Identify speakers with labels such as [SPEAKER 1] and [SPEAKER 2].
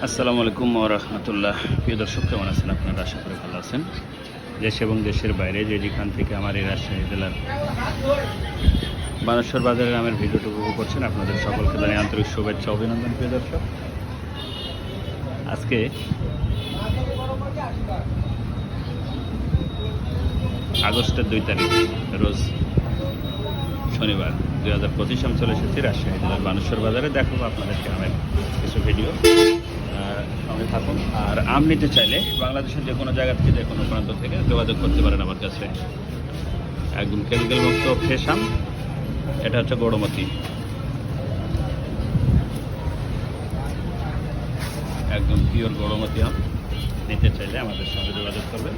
[SPEAKER 1] আসসালামু আলাইকুম ওয়া রাহমাতুল্লাহ। প্রিয় দর্শক, কেমন আছেন আপনারা? আশা করি ভালো আছেন। দেশ এবং দেশের বাইরে যেখান থেকে আমার এই রাজশাহী জেলার বানেশ্বর বাজারের নামের ভিডিওটি উপভোগ করছেন, আপনাদের সকলকে জানাই আন্তরিক শুভেচ্ছা অভিনন্দন। প্রিয় দর্শক, আজকে আগস্টের 2 তারিখ রোজ শনিবার 2025 আমি চলে এসেছি রাজশাহী জেলার বানেশ্বর বাজারে। দেখাবো আপনাদেরকে আমের কিছু ভিডিও, সঙ্গে থাকুন। আর আম নিতে চাইলে বাংলাদেশের যে কোনো জায়গা থেকে, যে কোনো প্রান্ত থেকে যোগাযোগ করতে পারেন আমার কাছে। একদম কেমিক্যাল মুক্ত ফ্রেশ আম। এটা হচ্ছে গৌড়মতি, একদম পিওর গৌড়মতি আম। নিতে চাইলে আমাদের সঙ্গে যোগাযোগ করবেন।